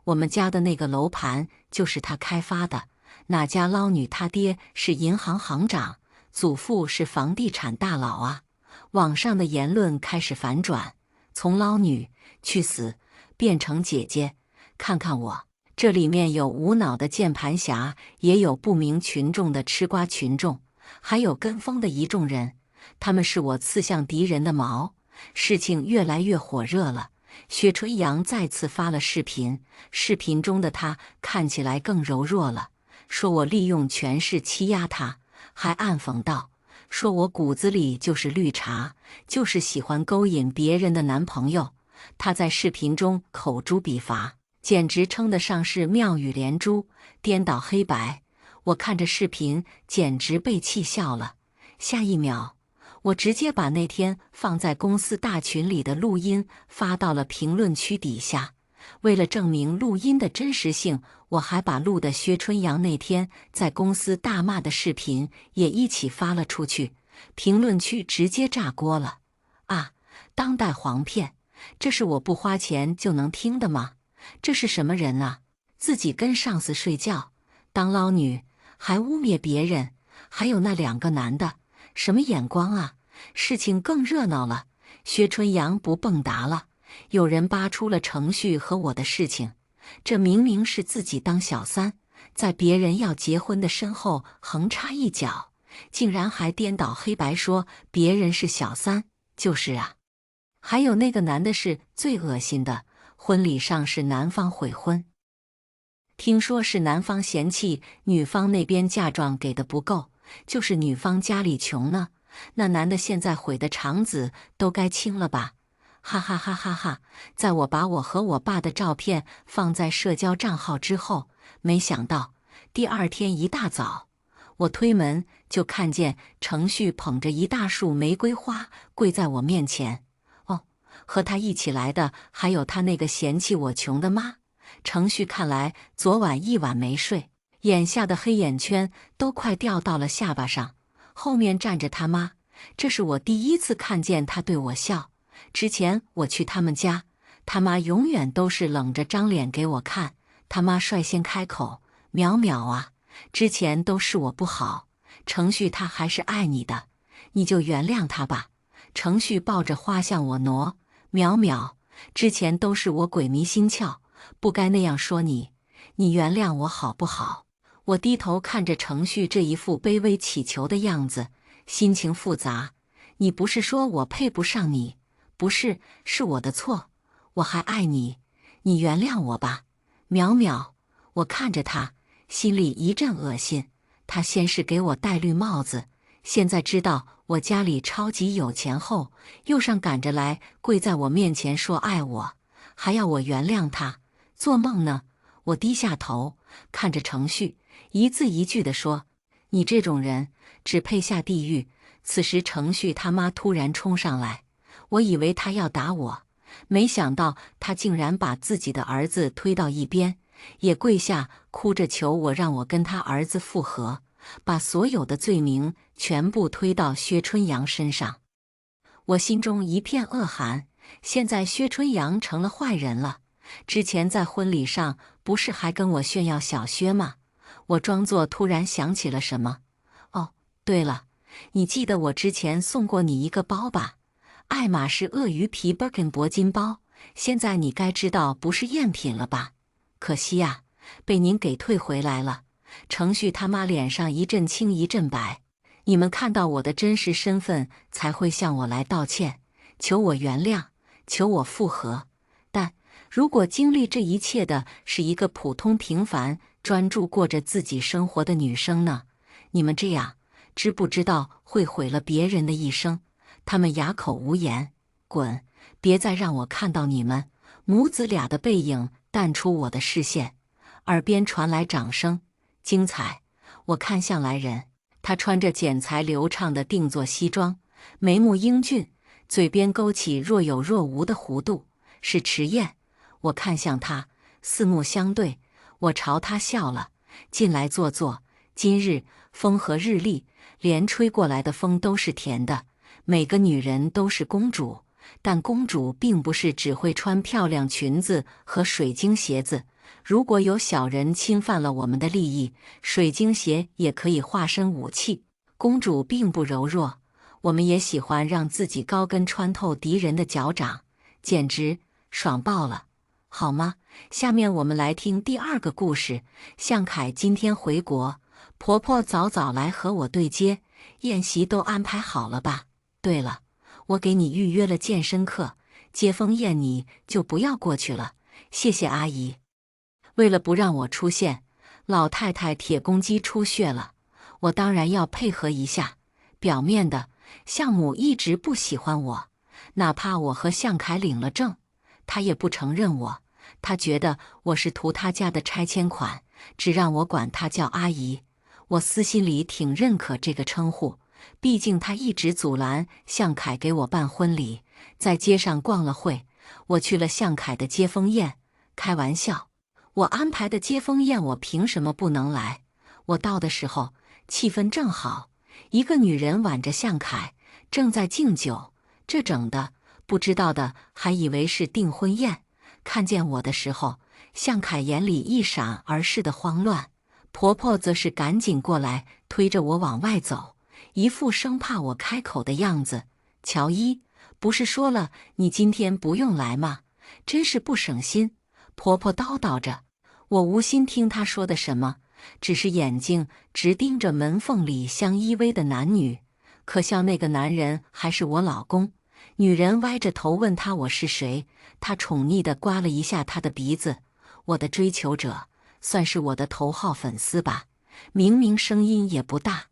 我们家的那个楼盘就是他开发的。哪家捞女他爹是银行行长，祖父是房地产大佬啊？网上的言论开始反转，从捞女去死变成姐姐。看看我，这里面有无脑的键盘侠，也有不明群众的吃瓜群众，还有跟风的一众人，他们是我刺向敌人的矛。事情越来越火热了，薛春阳再次发了视频，视频中的他看起来更柔弱了，说我利用权势欺压他，还暗讽道，说我骨子里就是绿茶，就是喜欢勾引别人的男朋友。他在视频中口诛笔伐，简直称得上是妙语连珠，颠倒黑白。我看着视频简直被气笑了。下一秒，我直接把那天放在公司大群里的录音发到了评论区底下。为了证明录音的真实性，我还把录的薛春阳那天在公司大骂的视频也一起发了出去。评论区直接炸锅了。啊，当代黄片，这是我不花钱就能听的吗？这是什么人啊？自己跟上司睡觉，当捞女，还污蔑别人，还有那2个男的，什么眼光啊？事情更热闹了，薛春阳不蹦跶了，有人扒出了程旭和我的事情，这明明是自己当小三，在别人要结婚的身后横插一脚，竟然还颠倒黑白说别人是小三。就是啊，还有那个男的是最恶心的，婚礼上是男方悔婚，听说是男方嫌弃女方那边嫁妆给的不够，就是女方家里穷呢。那男的现在悔的肠子都该青了吧？哈哈哈哈哈！在我把我和我爸的照片放在社交账号之后，没想到第二天一大早，我推门就看见程旭捧着一大束玫瑰花跪在我面前。哦，和他一起来的还有他那个嫌弃我穷的妈。程旭看来昨晚一晚没睡，眼下的黑眼圈都快掉到了下巴上。后面站着他妈，这是我第一次看见他对我笑。之前我去他们家，他妈永远都是冷着张脸给我看。他妈率先开口：“淼淼啊，之前都是我不好，程旭他还是爱你的，你就原谅他吧。”程旭抱着花向我挪：“淼淼，之前都是我鬼迷心窍，不该那样说你，你原谅我好不好？”我低头看着程旭这一副卑微乞求的样子，心情复杂。你不是说我配不上你？不是，是我的错，我还爱你，你原谅我吧，淼淼。我看着他，心里一阵恶心。他先是给我戴绿帽子，现在知道我家里超级有钱后，又上赶着来跪在我面前说爱我，还要我原谅他，做梦呢！我低下头看着程旭，一字一句地说：“你这种人只配下地狱。”此时程旭他妈突然冲上来，我以为他要打我，没想到他竟然把自己的儿子推到一边，也跪下哭着求我让我跟他儿子复合，把所有的罪名全部推到薛春阳身上。我心中一片恶寒，现在薛春阳成了坏人了。之前在婚礼上不是还跟我炫耀小薛吗？我装作突然想起了什么。哦，对了，你记得我之前送过你一个包吧？爱马仕鳄鱼皮 Birkin 铂金包，现在你该知道不是赝品了吧？可惜呀，被您给退回来了。程旭他妈脸上一阵青一阵白，你们看到我的真实身份才会向我来道歉，求我原谅，求我复合。但如果经历这一切的是一个普通平凡、专注过着自己生活的女生呢？你们这样，知不知道会毁了别人的一生？他们哑口无言。滚！别再让我看到你们母子俩的背影淡出我的视线。耳边传来掌声，精彩！我看向来人，他穿着剪裁流畅的定做西装，眉目英俊，嘴边勾起若有若无的弧度，是迟燕。我看向他，四目相对，我朝他笑了。进来坐坐。今日风和日丽，连吹过来的风都是甜的。每个女人都是公主，但公主并不是只会穿漂亮裙子和水晶鞋子。如果有小人侵犯了我们的利益，水晶鞋也可以化身武器。公主并不柔弱，我们也喜欢让自己高跟穿透敌人的脚掌，简直爽爆了，好吗？下面我们来听第二个故事。向凯今天回国，婆婆早早来和我对接，宴席都安排好了吧？对了，我给你预约了健身课，接风宴你就不要过去了，谢谢阿姨。为了不让我出现，老太太铁公鸡出血了，我当然要配合一下。表面的，向母一直不喜欢我，哪怕我和向凯领了证，他也不承认我。他觉得我是图他家的拆迁款，只让我管他叫阿姨。我私心里挺认可这个称呼，毕竟他一直阻拦向凯给我办婚礼。在街上逛了会，我去了向凯的接风宴。开玩笑，我安排的接风宴我凭什么不能来？我到的时候气氛正好，一个女人挽着向凯正在敬酒，这整的不知道的还以为是订婚宴。看见我的时候，向凯眼里一闪而逝的慌乱，婆婆则是赶紧过来推着我往外走，一副生怕我开口的样子。乔伊，不是说了你今天不用来吗？真是不省心。婆婆叨叨着，我无心听她说的什么，只是眼睛直盯着门缝里相依偎的男女。可笑那个男人还是我老公。女人歪着头问他我是谁，他宠溺地刮了一下他的鼻子。我的追求者，算是我的头号粉丝吧。明明声音也不大，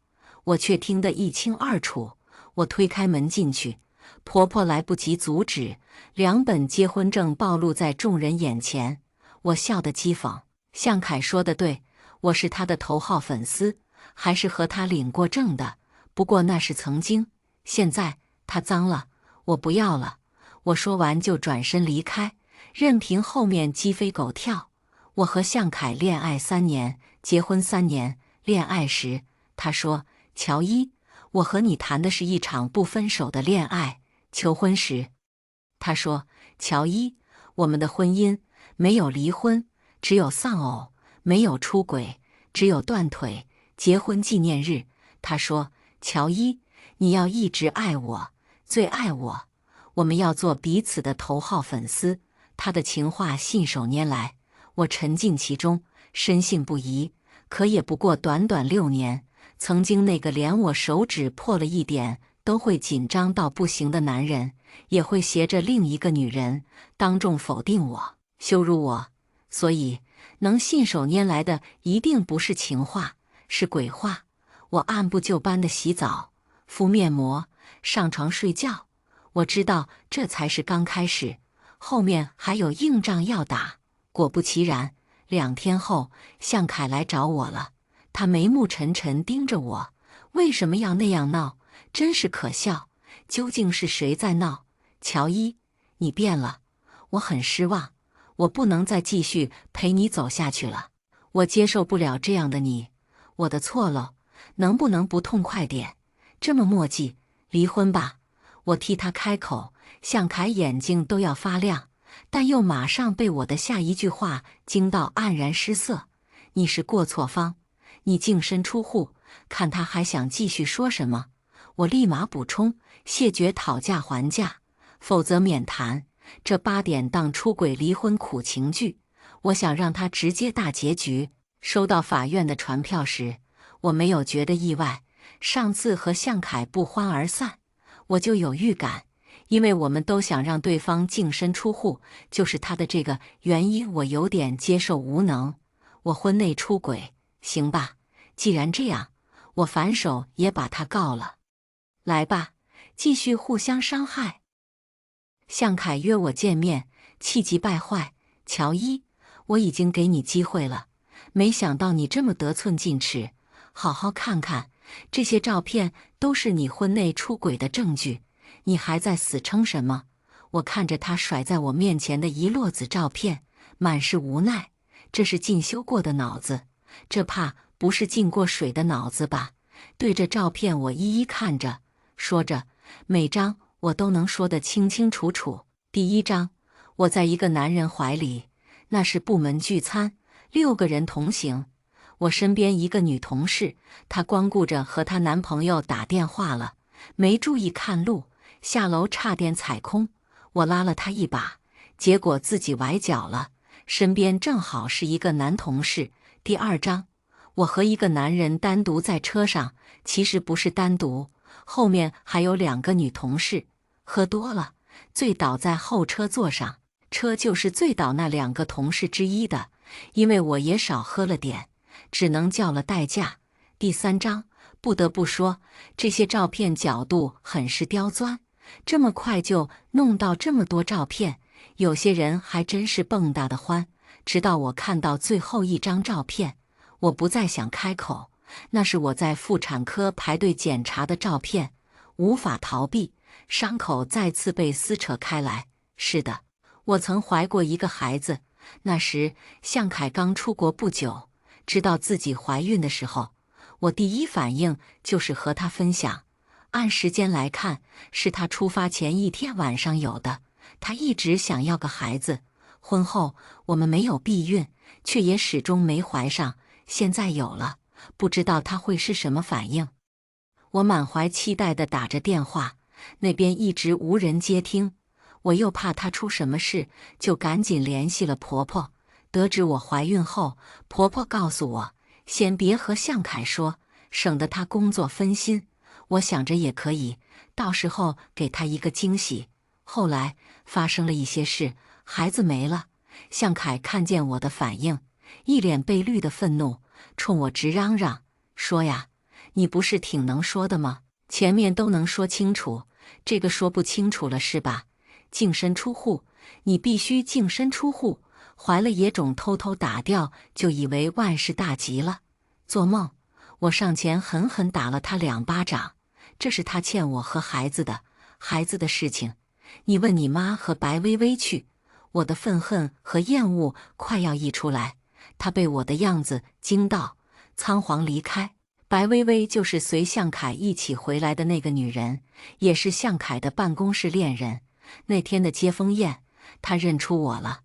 我却听得一清二楚。我推开门进去，婆婆来不及阻止，2本结婚证暴露在众人眼前。我笑得讥讽，向凯说的对，我是他的头号粉丝，还是和他领过证的。不过那是曾经，现在他脏了，我不要了。我说完就转身离开，任凭后面鸡飞狗跳。我和向凯恋爱3年，结婚3年。恋爱时，他说：“乔伊，我和你谈的是一场不分手的恋爱。”求婚时，他说：“乔伊，我们的婚姻没有离婚，只有丧偶；没有出轨，只有断腿。”结婚纪念日，他说：“乔伊，你要一直爱我，最爱我。我们要做彼此的头号粉丝。”他的情话信手拈来，我沉浸其中，深信不疑。可也不过短短6年，曾经那个连我手指破了一点都会紧张到不行的男人，也会携着另一个女人当众否定我、羞辱我。所以，能信手拈来的一定不是情话，是鬼话。我按部就班的洗澡、敷面膜、上床睡觉。我知道这才是刚开始，后面还有硬仗要打。果不其然，2天后，向凯来找我了。他眉目沉沉盯着我，为什么要那样闹？真是可笑！究竟是谁在闹？乔伊，你变了，我很失望。我不能再继续陪你走下去了，我接受不了这样的你。我的错了，能不能不痛快点？这么磨叽，离婚吧。我替他开口，向凯眼睛都要发亮。但又马上被我的下一句话惊到黯然失色。你是过错方，你净身出户。看他还想继续说什么，我立马补充：谢绝讨价还价，否则免谈。这8点档出轨离婚苦情剧，我想让他直接大结局。收到法院的传票时，我没有觉得意外。上次和向凯不欢而散，我就有预感。因为我们都想让对方净身出户，就是他的这个原因，我有点接受无能。我婚内出轨，行吧？既然这样，我反手也把他告了。来吧，继续互相伤害。向凯约我见面，气急败坏：“乔伊，我已经给你机会了，没想到你这么得寸进尺。好好看看，这些照片都是你婚内出轨的证据。你还在死撑什么？”我看着他甩在我面前的一摞子照片，满是无奈。这是进修过的脑子，这怕不是进过水的脑子吧？对着照片我一一看着，说着每张我都能说得清清楚楚。第1张，我在一个男人怀里，那是部门聚餐，6个人同行。我身边一个女同事，她光顾着和她男朋友打电话了，没注意看路，下楼差点踩空。我拉了她一把，结果自己崴脚了。身边正好是一个男同事。第2张，我和一个男人单独在车上，其实不是单独，后面还有2个女同事，喝多了，醉倒在后车座上。车就是醉倒那2个同事之一的，因为我也少喝了点，只能叫了代驾。第3张，不得不说，这些照片角度很是刁钻，这么快就弄到这么多照片，有些人还真是蹦跶的欢。直到我看到最后1张照片，我不再想开口，那是我在妇产科排队检查的照片，无法逃避，伤口再次被撕扯开来。是的，我曾怀过一个孩子，那时向凯刚出国不久，知道自己怀孕的时候，我第一反应就是和他分享。按时间来看，是他出发前1天晚上有的。他一直想要个孩子，婚后我们没有避孕，却也始终没怀上。现在有了，不知道他会是什么反应。我满怀期待地打着电话，那边一直无人接听。我又怕她出什么事，就赶紧联系了婆婆。得知我怀孕后，婆婆告诉我，先别和向凯说，省得他工作分心。我想着也可以，到时候给他一个惊喜。后来发生了一些事，孩子没了。向凯看见我的反应，一脸被绿的愤怒，冲我直嚷嚷说呀：“你不是挺能说的吗？前面都能说清楚，这个说不清楚了是吧？净身出户，你必须净身出户。怀了野种偷偷打掉，就以为万事大吉了？做梦！”我上前狠狠打了他2巴掌。这是他欠我和孩子的，孩子的事情，你问你妈和白薇薇去。我的愤恨和厌恶快要溢出来，他被我的样子惊到，仓皇离开。白薇薇就是随向凯一起回来的那个女人，也是向凯的办公室恋人。那天的接风宴，他认出我了，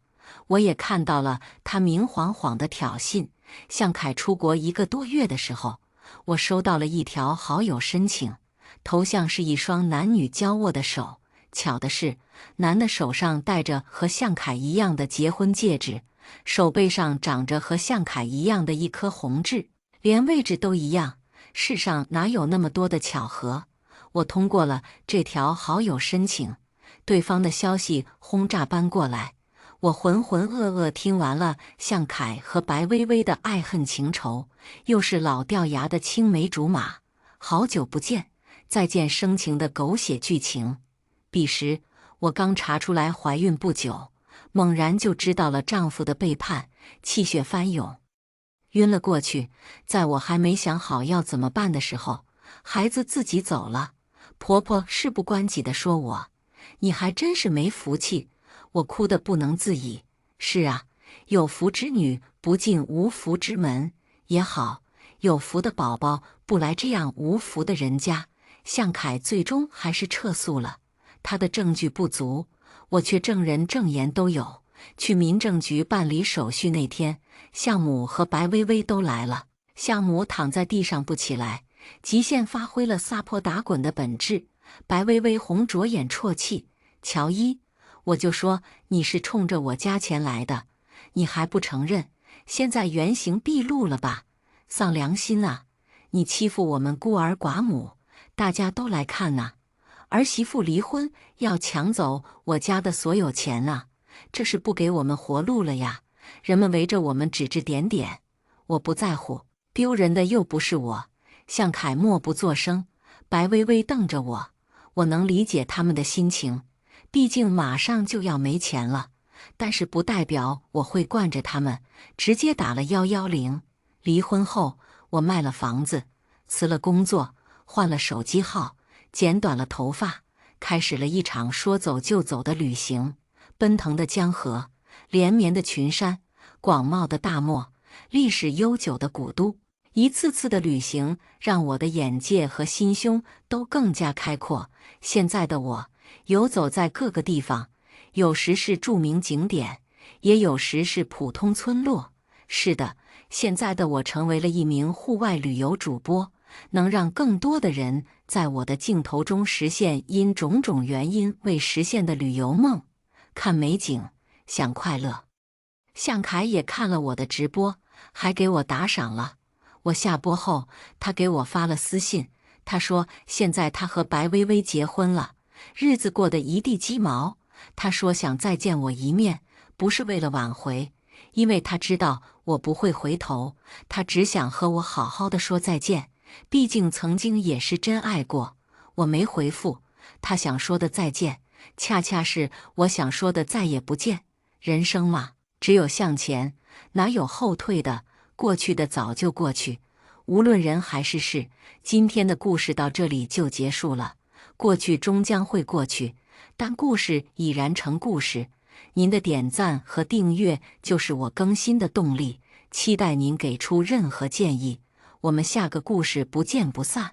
我也看到了他明晃晃的挑衅。向凯出国1个多月的时候，我收到了一条好友申请，头像是一双男女交握的手。巧的是，男的手上戴着和向凯一样的结婚戒指，手背上长着和向凯一样的一颗红痣，连位置都一样。世上哪有那么多的巧合？我通过了这条好友申请，对方的消息轰炸般过来。我浑浑噩噩听完了向凯和白薇薇的爱恨情仇，又是老掉牙的青梅竹马，好久不见，再见生情的狗血剧情。彼时我刚查出来怀孕不久，猛然就知道了丈夫的背叛，气血翻涌，晕了过去。在我还没想好要怎么办的时候，孩子自己走了。婆婆事不关己地说我：“你还真是没福气。”我哭得不能自已。是啊，有福之女不进无福之门也好，有福的宝宝不来这样无福的人家。向凯最终还是撤诉了，他的证据不足，我却证人证言都有。去民政局办理手续那天，向母和白薇薇都来了。向母躺在地上不起来，极限发挥了撒泼打滚的本质。白薇薇红着眼啜泣：“乔伊，我就说你是冲着我家钱来的，你还不承认？现在原形毕露了吧？丧良心啊！你欺负我们孤儿寡母，大家都来看呐！儿媳妇离婚要抢走我家的所有钱啊！这是不给我们活路了呀！人们围着我们指指点点，我不在乎，丢人的又不是我。”向凯默不作声，白薇薇瞪着我，我能理解他们的心情。毕竟马上就要没钱了，但是不代表我会惯着他们，直接打了110。离婚后，我卖了房子，辞了工作，换了手机号，剪短了头发，开始了一场说走就走的旅行。奔腾的江河，连绵的群山，广袤的大漠，历史悠久的古都，一次次的旅行让我的眼界和心胸都更加开阔。现在的我游走在各个地方，有时是著名景点，也有时是普通村落。是的，现在的我成为了一名户外旅游主播，能让更多的人在我的镜头中实现因种种原因未实现的旅游梦。看美景，享快乐。向凯也看了我的直播，还给我打赏了。我下播后，他给我发了私信，他说现在他和白薇薇结婚了，日子过得一地鸡毛。他说想再见我一面，不是为了挽回，因为他知道我不会回头，他只想和我好好的说再见，毕竟曾经也是真爱过。我没回复，他想说的再见，恰恰是我想说的再也不见。人生嘛，只有向前，哪有后退的？过去的早就过去，无论人还是事。今天的故事到这里就结束了。过去终将会过去，但故事已然成故事。您的点赞和订阅就是我更新的动力，期待您给出任何建议。我们下个故事不见不散。